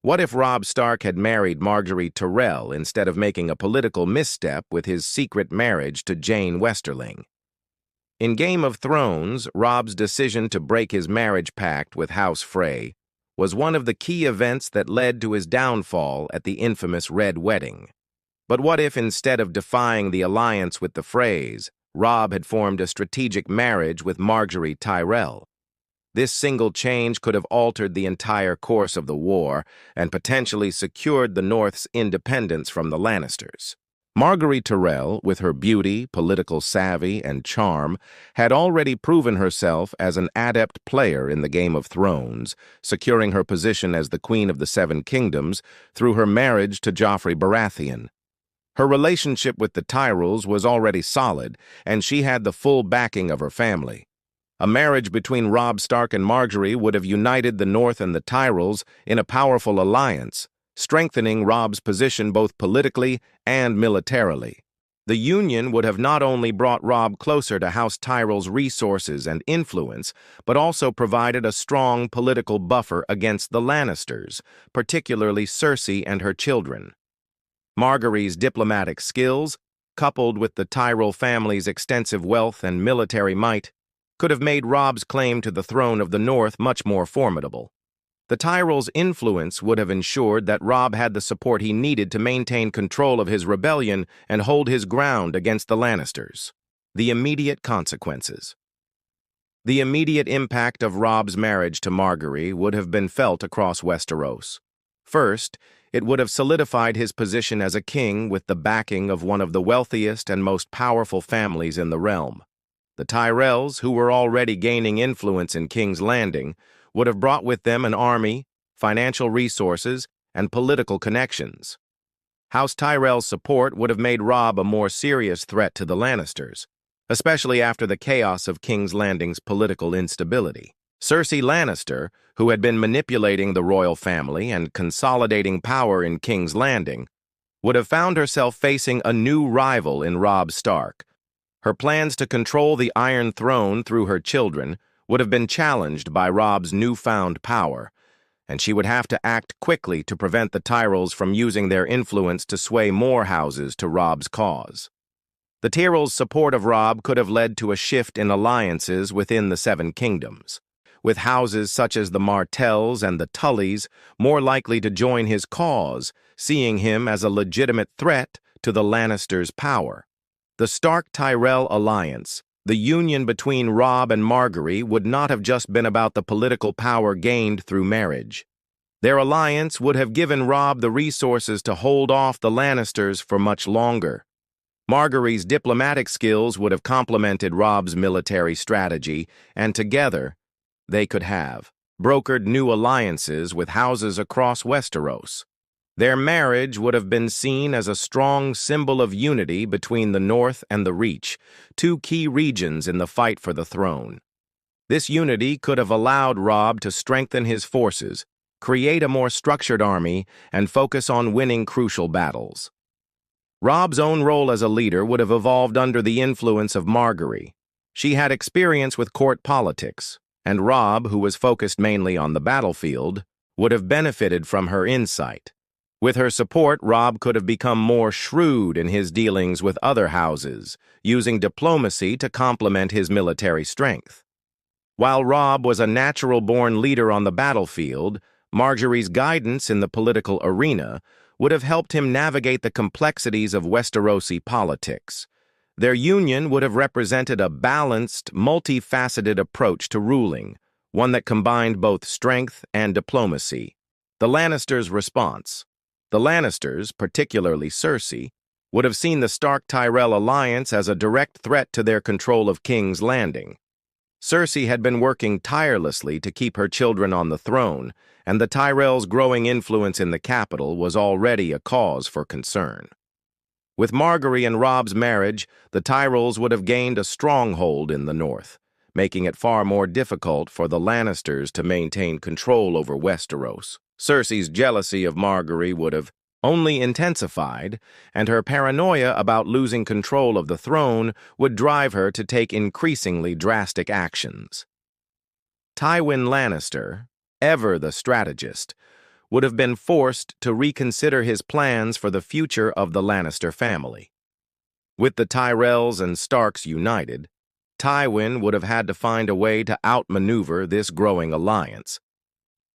What if Robb Stark had married Margaery Tyrell instead of making a political misstep with his secret marriage to Jane Westerling? In Game of Thrones, Robb's decision to break his marriage pact with House Frey was one of the key events that led to his downfall at the infamous Red Wedding. But what if, instead of defying the alliance with the Freys, Robb had formed a strategic marriage with Margaery Tyrell? This single change could have altered the entire course of the war and potentially secured the North's independence from the Lannisters. Margaery Tyrell, with her beauty, political savvy, and charm, had already proven herself as an adept player in the Game of Thrones, securing her position as the Queen of the Seven Kingdoms through her marriage to Joffrey Baratheon. Her relationship with the Tyrells was already solid, and she had the full backing of her family. A marriage between Robb Stark and Margaery would have united the North and the Tyrells in a powerful alliance, strengthening Robb's position both politically and militarily. The union would have not only brought Robb closer to House Tyrell's resources and influence, but also provided a strong political buffer against the Lannisters, particularly Cersei and her children. Margaery's diplomatic skills, coupled with the Tyrell family's extensive wealth and military might, could have made Robb's claim to the throne of the North much more formidable. The Tyrells' influence would have ensured that Robb had the support he needed to maintain control of his rebellion and hold his ground against the Lannisters. The immediate consequences. The immediate impact of Robb's marriage to Margaery would have been felt across Westeros. First, it would have solidified his position as a king with the backing of one of the wealthiest and most powerful families in the realm. The Tyrells, who were already gaining influence in King's Landing, would have brought with them an army, financial resources, and political connections. House Tyrell's support would have made Robb a more serious threat to the Lannisters, especially after the chaos of King's Landing's political instability. Cersei Lannister, who had been manipulating the royal family and consolidating power in King's Landing, would have found herself facing a new rival in Robb Stark. Her plans to control the Iron Throne through her children would have been challenged by Robb's newfound power, and she would have to act quickly to prevent the Tyrells from using their influence to sway more houses to Robb's cause. The Tyrells' support of Robb could have led to a shift in alliances within the Seven Kingdoms, with houses such as the Martells and the Tullys more likely to join his cause, seeing him as a legitimate threat to the Lannisters' power. The Stark-Tyrell Alliance, the union between Robb and Margaery, would not have just been about the political power gained through marriage. Their alliance would have given Robb the resources to hold off the Lannisters for much longer. Margaery's diplomatic skills would have complemented Robb's military strategy, and together, they could have brokered new alliances with houses across Westeros. Their marriage would have been seen as a strong symbol of unity between the North and the Reach, two key regions in the fight for the throne. This unity could have allowed Robb to strengthen his forces, create a more structured army, and focus on winning crucial battles. Robb's own role as a leader would have evolved under the influence of Margaery. She had experience with court politics, and Robb, who was focused mainly on the battlefield, would have benefited from her insight. With her support, Robb could have become more shrewd in his dealings with other houses, using diplomacy to complement his military strength. While Robb was a natural-born leader on the battlefield, Margaery's guidance in the political arena would have helped him navigate the complexities of Westerosi politics. Their union would have represented a balanced, multifaceted approach to ruling, one that combined both strength and diplomacy. The Lannisters' response. The Lannisters, particularly Cersei, would have seen the Stark-Tyrell Alliance as a direct threat to their control of King's Landing. Cersei had been working tirelessly to keep her children on the throne, and the Tyrells' growing influence in the capital was already a cause for concern. With Margaery and Robb's marriage, the Tyrells would have gained a stronghold in the north, making it far more difficult for the Lannisters to maintain control over Westeros. Cersei's jealousy of Margaery would have only intensified, and her paranoia about losing control of the throne would drive her to take increasingly drastic actions. Tywin Lannister, ever the strategist, would have been forced to reconsider his plans for the future of the Lannister family. With the Tyrells and Starks united, Tywin would have had to find a way to outmaneuver this growing alliance.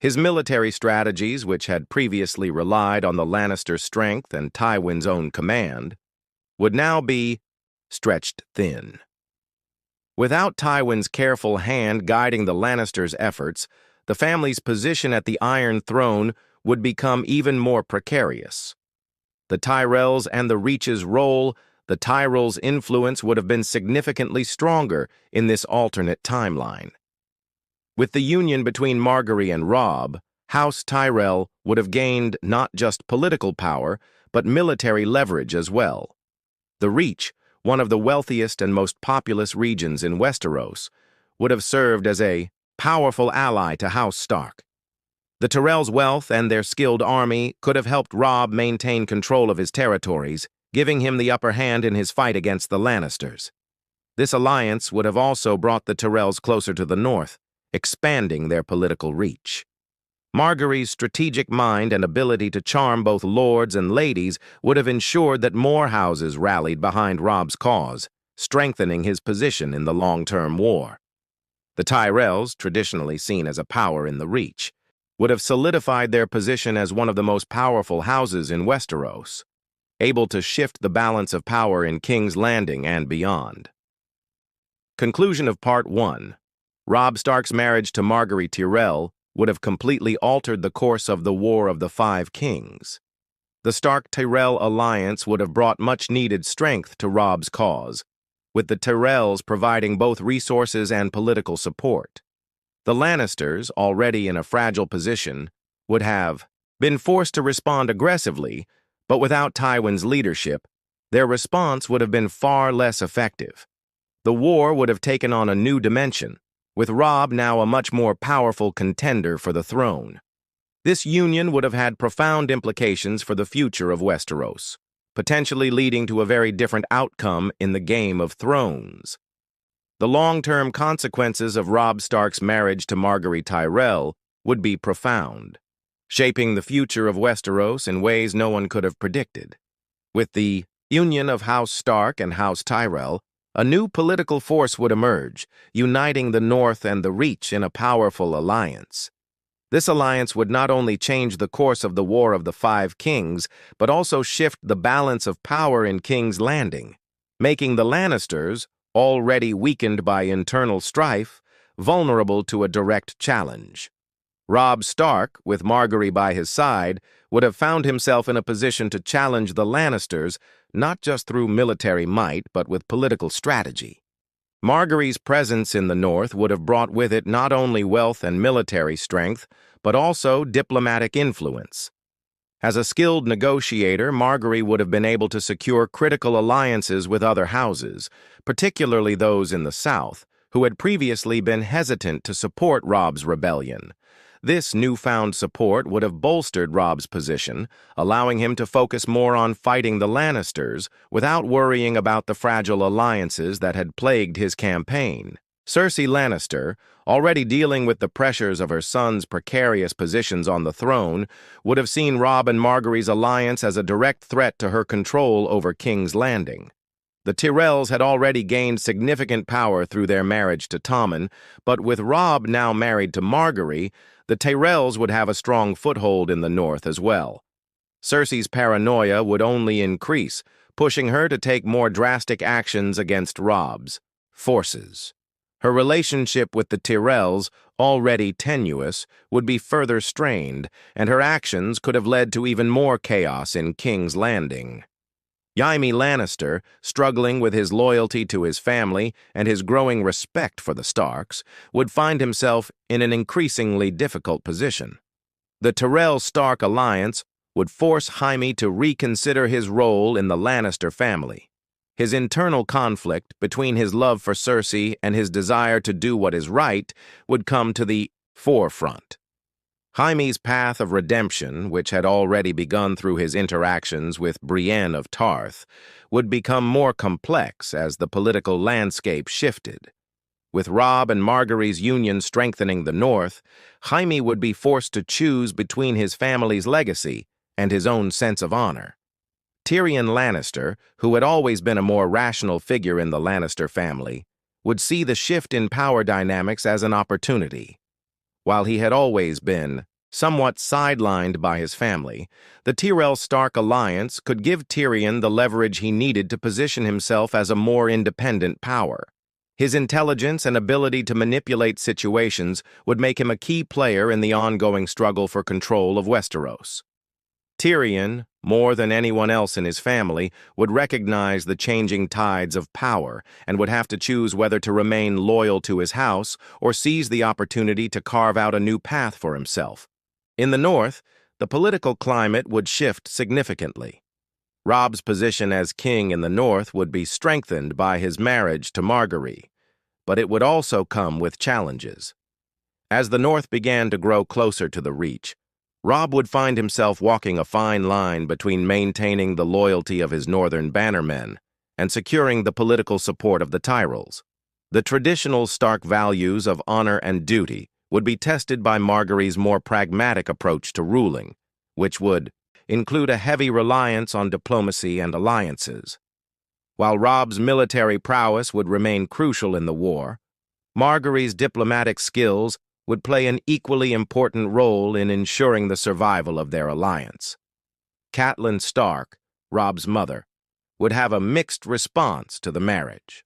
His military strategies, which had previously relied on the Lannister strength and Tywin's own command, would now be stretched thin. Without Tywin's careful hand guiding the Lannisters' efforts, the family's position at the Iron Throne would become even more precarious. The Tyrells and the Reach's role, the Tyrells' influence would have been significantly stronger in this alternate timeline. With the union between Margaery and Robb, House Tyrell would have gained not just political power, but military leverage as well. The Reach, one of the wealthiest and most populous regions in Westeros, would have served as a powerful ally to House Stark. The Tyrells' wealth and their skilled army could have helped Robb maintain control of his territories, giving him the upper hand in his fight against the Lannisters. This alliance would have also brought the Tyrells closer to the north, expanding their political reach. Margaery's strategic mind and ability to charm both lords and ladies would have ensured that more houses rallied behind Robb's cause, strengthening his position in the long-term war. The Tyrells, traditionally seen as a power in the Reach, would have solidified their position as one of the most powerful houses in Westeros, able to shift the balance of power in King's Landing and beyond. Conclusion of Part 1. Robb Stark's marriage to Margaery Tyrell would have completely altered the course of the War of the Five Kings. The Stark-Tyrell Alliance would have brought much-needed strength to Robb's cause, with the Tyrells providing both resources and political support. The Lannisters, already in a fragile position, would have been forced to respond aggressively, but without Tywin's leadership, their response would have been far less effective. The war would have taken on a new dimension, with Robb now a much more powerful contender for the throne. This union would have had profound implications for the future of Westeros, potentially leading to a very different outcome in the Game of Thrones. The long-term consequences of Robb Stark's marriage to Margaery Tyrell would be profound, shaping the future of Westeros in ways no one could have predicted. With the union of House Stark and House Tyrell, a new political force would emerge, uniting the North and the Reach in a powerful alliance. This alliance would not only change the course of the War of the Five Kings, but also shift the balance of power in King's Landing, making the Lannisters, already weakened by internal strife, vulnerable to a direct challenge. Robb Stark, with Margaery by his side, would have found himself in a position to challenge the Lannisters not just through military might, but with political strategy. Margaery's presence in the north would have brought with it not only wealth and military strength, but also diplomatic influence. As a skilled negotiator, Margaery would have been able to secure critical alliances with other houses, particularly those in the south, who had previously been hesitant to support Robb's rebellion. This newfound support would have bolstered Robb's position, allowing him to focus more on fighting the Lannisters without worrying about the fragile alliances that had plagued his campaign. Cersei Lannister, already dealing with the pressures of her son's precarious positions on the throne, would have seen Robb and Margaery's alliance as a direct threat to her control over King's Landing. The Tyrells had already gained significant power through their marriage to Tommen, but with Robb now married to Margaery, the Tyrells would have a strong foothold in the north as well. Cersei's paranoia would only increase, pushing her to take more drastic actions against Robb's forces. Her relationship with the Tyrells, already tenuous, would be further strained, and her actions could have led to even more chaos in King's Landing. Jaime Lannister, struggling with his loyalty to his family and his growing respect for the Starks, would find himself in an increasingly difficult position. The Tyrell-Stark alliance would force Jaime to reconsider his role in the Lannister family. His internal conflict between his love for Cersei and his desire to do what is right would come to the forefront. Jaime's path of redemption, which had already begun through his interactions with Brienne of Tarth, would become more complex as the political landscape shifted. With Robb and Margaery's union strengthening the North, Jaime would be forced to choose between his family's legacy and his own sense of honor. Tyrion Lannister, who had always been a more rational figure in the Lannister family, would see the shift in power dynamics as an opportunity. While he had always been somewhat sidelined by his family, the Tyrell-Stark Alliance could give Tyrion the leverage he needed to position himself as a more independent power. His intelligence and ability to manipulate situations would make him a key player in the ongoing struggle for control of Westeros. Tyrion, more than anyone else in his family, would recognize the changing tides of power and would have to choose whether to remain loyal to his house or seize the opportunity to carve out a new path for himself. In the North, the political climate would shift significantly. Robb's position as king in the North would be strengthened by his marriage to Margaery, but it would also come with challenges. As the North began to grow closer to the Reach, Robb would find himself walking a fine line between maintaining the loyalty of his northern bannermen and securing the political support of the Tyrells. The traditional Stark values of honor and duty would be tested by Margaery's more pragmatic approach to ruling, which would include a heavy reliance on diplomacy and alliances. While Robb's military prowess would remain crucial in the war, Margaery's diplomatic skills would play an equally important role in ensuring the survival of their alliance. Catelyn Stark, Robb's mother, would have a mixed response to the marriage.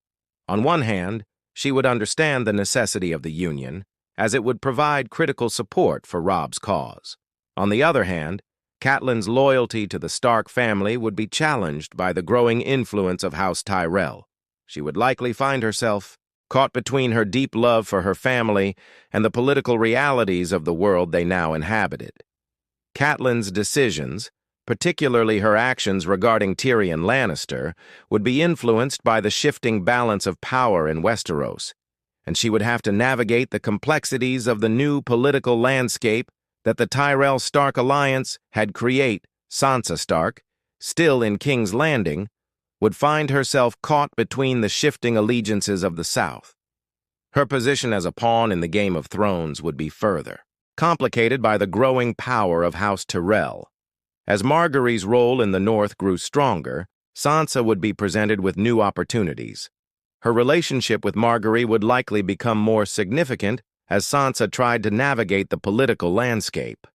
On one hand, she would understand the necessity of the union, as it would provide critical support for Robb's cause. On the other hand, Catelyn's loyalty to the Stark family would be challenged by the growing influence of House Tyrell. She would likely find herself caught between her deep love for her family and the political realities of the world they now inhabited. Catelyn's decisions, particularly her actions regarding Tyrion Lannister, would be influenced by the shifting balance of power in Westeros, and she would have to navigate the complexities of the new political landscape that the Tyrell Stark Alliance had created. Sansa Stark, still in King's Landing, would find herself caught between the shifting allegiances of the South. Her position as a pawn in the Game of Thrones would be further complicated by the growing power of House Tyrell. As Margaery's role in the North grew stronger, Sansa would be presented with new opportunities. Her relationship with Margaery would likely become more significant as Sansa tried to navigate the political landscape.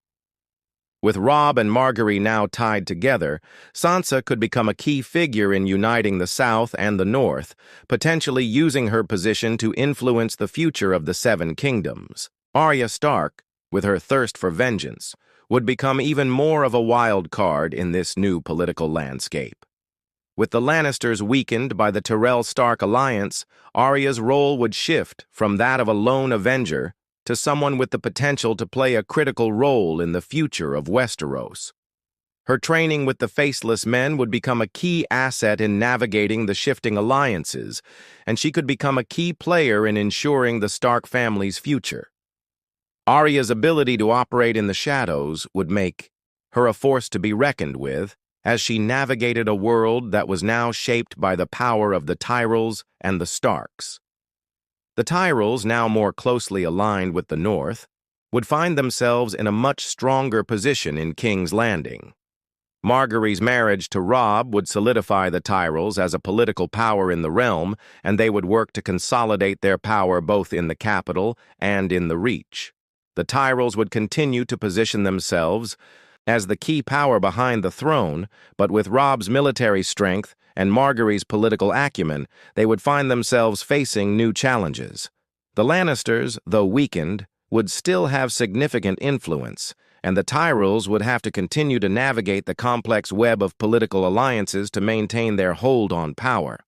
With Robb and Margaery now tied together, Sansa could become a key figure in uniting the South and the North, potentially using her position to influence the future of the Seven Kingdoms. Arya Stark, with her thirst for vengeance, would become even more of a wild card in this new political landscape. With the Lannisters weakened by the Tyrell-Stark Alliance, Arya's role would shift from that of a lone avenger to someone with the potential to play a critical role in the future of Westeros. Her training with the Faceless Men would become a key asset in navigating the shifting alliances, and she could become a key player in ensuring the Stark family's future. Arya's ability to operate in the shadows would make her a force to be reckoned with as she navigated a world that was now shaped by the power of the Tyrells and the Starks. The Tyrells, now more closely aligned with the North, would find themselves in a much stronger position in King's Landing. Margaery's marriage to Robb would solidify the Tyrells as a political power in the realm, and they would work to consolidate their power both in the capital and in the Reach. The Tyrells would continue to position themselves as the key power behind the throne, but with Robb's military strength and Margaery's political acumen, they would find themselves facing new challenges. The Lannisters, though weakened, would still have significant influence, and the Tyrells would have to continue to navigate the complex web of political alliances to maintain their hold on power.